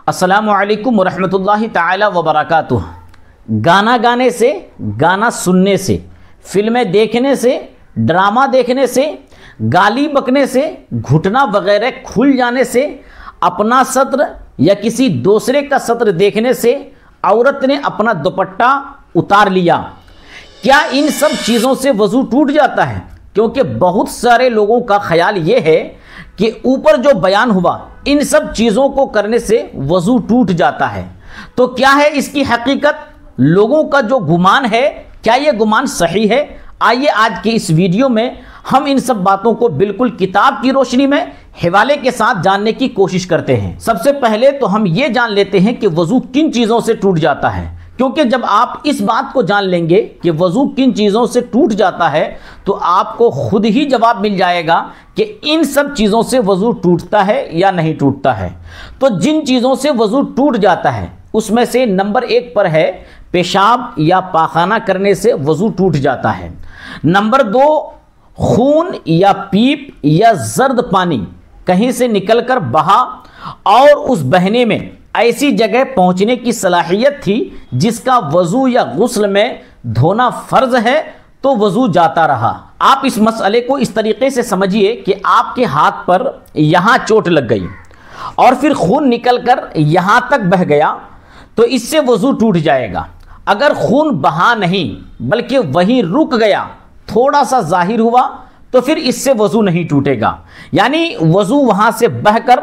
अस्सलामु अलैकुम वरहमतुल्लाहि ताला वबरकातुह। गाना गाने से, गाना सुनने से, फिल्में देखने से, ड्रामा देखने से, गाली बकने से, घुटना वगैरह खुल जाने से, अपना सत्र या किसी दूसरे का सत्र देखने से औरत ने अपना दुपट्टा उतार लिया, क्या इन सब चीज़ों से वज़ू टूट जाता है? क्योंकि बहुत सारे लोगों का ख्याल ये है कि ऊपर जो बयान हुआ इन सब चीज़ों को करने से वज़ू टूट जाता है। तो क्या है इसकी हकीकत? लोगों का जो गुमान है, क्या ये गुमान सही है? आइए आज के इस वीडियो में हम इन सब बातों को बिल्कुल किताब की रोशनी में हवाले के साथ जानने की कोशिश करते हैं। सबसे पहले तो हम ये जान लेते हैं कि वज़ू किन चीज़ों से टूट जाता है, क्योंकि जब आप इस बात को जान लेंगे कि वज़ू किन चीज़ों से टूट जाता है तो आपको खुद ही जवाब मिल जाएगा कि इन सब चीज़ों से वज़ू टूटता है या नहीं टूटता है। तो जिन चीज़ों से वज़ू टूट जाता है उसमें से नंबर 1 पर है पेशाब या पाखाना करने से वज़ू टूट जाता है। नंबर 2, खून या पीप या जर्द पानी कहीं से निकलकर बहा और उस बहने में ऐसी जगह पहुंचने की सलाहियत थी जिसका वज़ू या गुस्ल में धोना फ़र्ज है तो वज़ू जाता रहा। आप इस मसले को इस तरीके से समझिए कि आपके हाथ पर यहाँ चोट लग गई और फिर खून निकलकर यहाँ तक बह गया तो इससे वज़ू टूट जाएगा। अगर खून बहा नहीं बल्कि वहीं रुक गया, थोड़ा सा ज़ाहिर हुआ, तो फिर इससे वज़ू नहीं टूटेगा। यानी वज़ू वहाँ से बहकर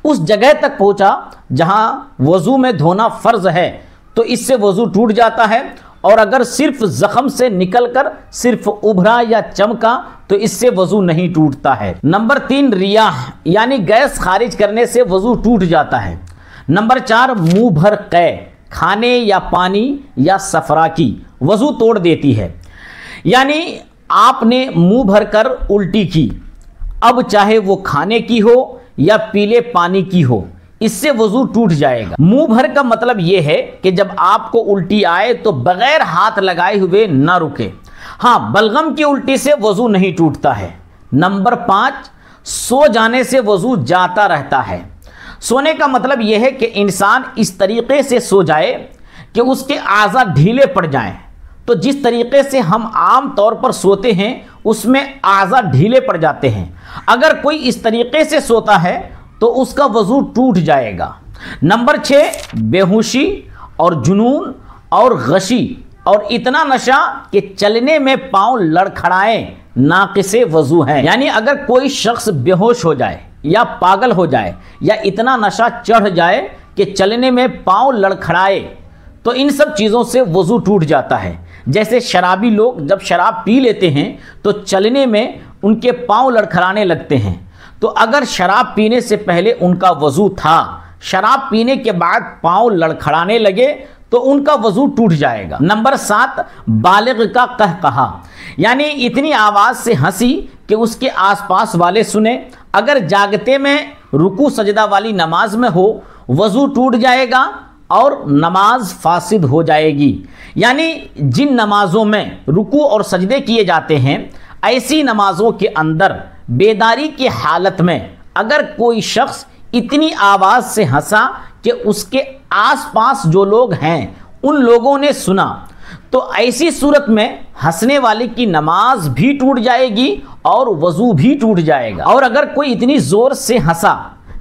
उस जगह तक पहुंचा जहां वज़ू में धोना फ़र्ज है तो इससे वज़ू टूट जाता है। और अगर सिर्फ ज़ख़म से निकलकर सिर्फ उभरा या चमका तो इससे वज़ू नहीं टूटता है। नंबर 3, रियाह यानी गैस खारिज करने से वज़ू टूट जाता है। नंबर 4, मुंह भर कै खाने या पानी या सफरा की वज़ू तोड़ देती है। यानी आपने मुंह भर कर उल्टी की, अब चाहे वो खाने की हो या पीले पानी की हो, इससे वज़ू टूट जाएगा। मुंह भर का मतलब यह है कि जब आपको उल्टी आए तो बगैर हाथ लगाए हुए ना रुके। हाँ, बलगम की उल्टी से वज़ू नहीं टूटता है। नंबर 5, सो जाने से वज़ू जाता रहता है। सोने का मतलब यह है कि इंसान इस तरीके से सो जाए कि उसके आज़ा ढीले पड़ जाएं। तो जिस तरीके से हम आम तौर पर सोते हैं उसमें आज़ा ढीले पड़ जाते हैं। अगर कोई इस तरीके से सोता है तो उसका वज़ू टूट जाएगा। नंबर 6, बेहोशी और जुनून और गशी और इतना नशा कि चलने में पाँव लड़खड़ाएं नाक़िसे वज़ू हैं। यानी अगर कोई शख्स बेहोश हो जाए या पागल हो जाए या इतना नशा चढ़ जाए कि चलने में पाँव लड़खड़ाए तो इन सब चीज़ों से वज़ू टूट जाता है। जैसे शराबी लोग जब शराब पी लेते हैं तो चलने में उनके पाँव लड़खड़ाने लगते हैं। तो अगर शराब पीने से पहले उनका वज़ू था, शराब पीने के बाद पाँव लड़खड़ाने लगे तो उनका वज़ू टूट जाएगा। नंबर 7, बालिग का कहकहा यानी इतनी आवाज़ से हंसी कि उसके आसपास वाले सुने। अगर जागते में रुकू सजदा वाली नमाज में हो वज़ू टूट जाएगा और नमाज फासिद हो जाएगी। यानी जिन नमाज़ों में रुकू और सजदे किए जाते हैं ऐसी नमाज़ों के अंदर बेदारी की हालत में अगर कोई शख्स इतनी आवाज़ से हंसा कि उसके आसपास जो लोग हैं उन लोगों ने सुना तो ऐसी सूरत में हंसने वाले की नमाज भी टूट जाएगी और वज़ू भी टूट जाएगा। और अगर कोई इतनी ज़ोर से हंसा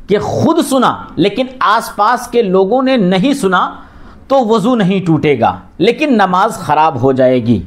कि खुद सुना लेकिन आसपास के लोगों ने नहीं सुना तो वज़ू नहीं टूटेगा लेकिन नमाज ख़राब हो जाएगी।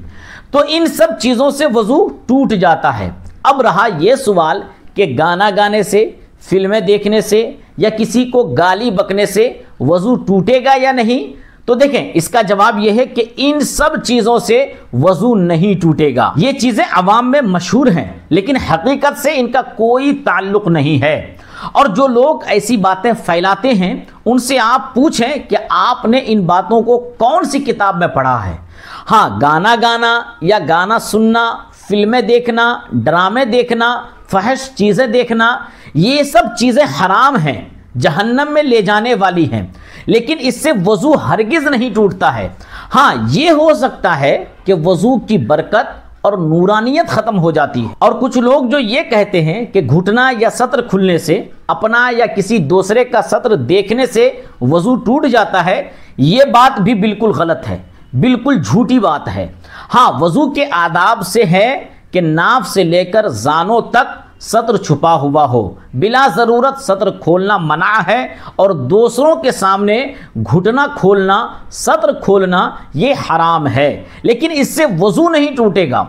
तो इन सब चीज़ों से वज़ू टूट जाता है। अब रहा ये सवाल कि गाना गाने से, फिल्में देखने से या किसी को गाली बकने से वज़ू टूटेगा या नहीं? तो देखें, इसका जवाब यह है कि इन सब चीज़ों से वज़ू नहीं टूटेगा। ये चीज़ें अवाम में मशहूर हैं लेकिन हकीकत से इनका कोई ताल्लुक़ नहीं है। और जो लोग ऐसी बातें फैलाते हैं उनसे आप पूछें कि आपने इन बातों को कौन सी किताब में पढ़ा है। हाँ, गाना गाना या गाना सुनना, फिल्में देखना, ड्रामे देखना, फहश चीज़ें देखना, ये सब चीज़ें हराम हैं, जहन्नम में ले जाने वाली हैं, लेकिन इससे वज़ू हरगिज़ नहीं टूटता है। हाँ, ये हो सकता है कि वज़ू की बरकत और नूरानियत ख़त्म हो जाती है। और कुछ लोग जो ये कहते हैं कि घुटना या सत्र खुलने से اپنا یا کسی دوسرے کا سطر دیکھنے سے وضو ٹوٹ جاتا ہے، یہ بات بھی بالکل غلط ہے، بالکل جھوٹی بات ہے۔ ہاں، وضو کے آداب سے ہے کہ ناف سے لے کر زانوں تک سطر چھپا ہوا ہو، بلا ضرورت سطر کھولنا منع ہے، اور دوسروں کے سامنے گھٹنا کھولنا، سطر کھولنا یہ حرام ہے، لیکن اس سے وضو نہیں ٹوٹے گا۔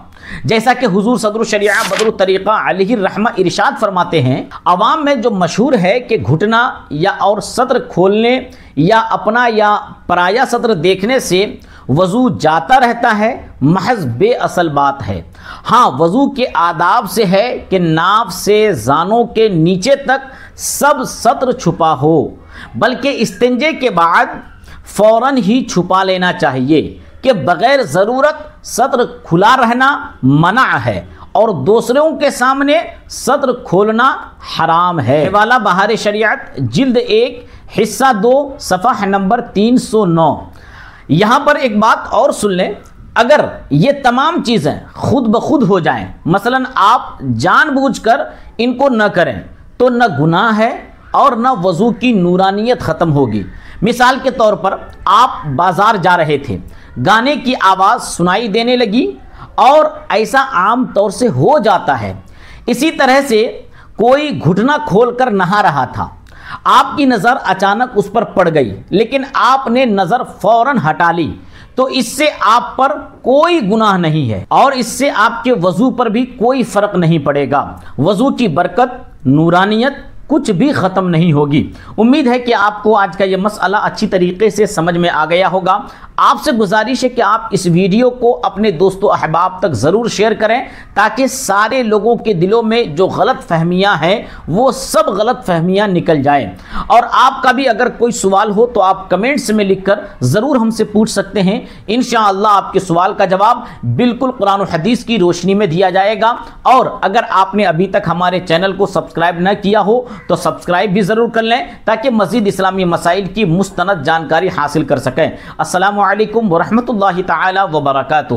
جیسا کہ حضور صدر الشریعہ بدر الطریقہ علیہ الرحمہ ارشاد فرماتے ہیں، عوام میں جو مشہور ہے کہ گھٹنا یا اور سطر کھولنے یا اپنا یا پرایا سطر دیکھنے سے وضو جاتا رہتا ہے، محض بے اصل بات ہے۔ ہاں، وضو کے آداب سے ہے کہ ناف سے زانوں کے نیچے تک سب سطر چھپا ہو، بلکہ استنجے کے بعد فوراً ہی چھپا لینا چاہیے کہ بغیر ضرورت سطر کھلا رہنا منع ہے، اور دوسروں کے سامنے سطر کھولنا حرام ہے۔ حوالہ بہار شریعت جلد 1 حصہ 2 صفحہ نمبر 309۔ یہاں پر ایک بات اور سن لیں، اگر یہ تمام چیزیں خود بخود ہو جائیں، مثلا آپ جان بوجھ کر ان کو نہ کریں، تو نہ گناہ ہے اور نہ وضو کی نورانیت ختم ہوگی۔ مثال کے طور پر آپ بازار جا رہے تھے، گانے کی آواز سنائی دینے لگی، اور ایسا عام طور سے ہو جاتا ہے۔ اسی طرح سے کوئی گھٹنا کھول کر نہا رہا تھا، آپ کی نظر اچانک اس پر پڑ گئی، لیکن آپ نے نظر فوراً ہٹا لی، تو اس سے آپ پر کوئی گناہ نہیں ہے، اور اس سے آپ کے وضو پر بھی کوئی فرق نہیں پڑے گا۔ وضو کی برکت، نورانیت کچھ بھی ختم نہیں ہوگی۔ امید ہے کہ آپ کو آج کا یہ مسئلہ اچھی طریقے سے سمجھ میں آ گیا ہوگا۔ آپ سے گزارش ہے کہ آپ اس ویڈیو کو اپنے دوست و احباب تک ضرور شیئر کریں، تاکہ سارے لوگوں کے دلوں میں جو غلط فہمیاں ہیں وہ سب غلط فہمیاں نکل جائیں۔ اور آپ کا بھی اگر کوئی سوال ہو تو آپ کمنٹس میں لکھ کر ضرور ہم سے پوچھ سکتے ہیں، انشاءاللہ آپ کے سوال کا جواب بالکل قرآن و حدیث کی روشنی میں دیا جائے گا۔ اور اگر آپ نے ابھی تک ہمارے چینل کو سبسکرائب نہ کیا ہو تو سبسکرائب بھی ضرور کر لیں، تاکہ مزید اسلامی مسائل کی مستند جانکاری حاصل کر سکیں۔ السلام علیکم ورحمۃ اللہ تعالی وبرکاتہ۔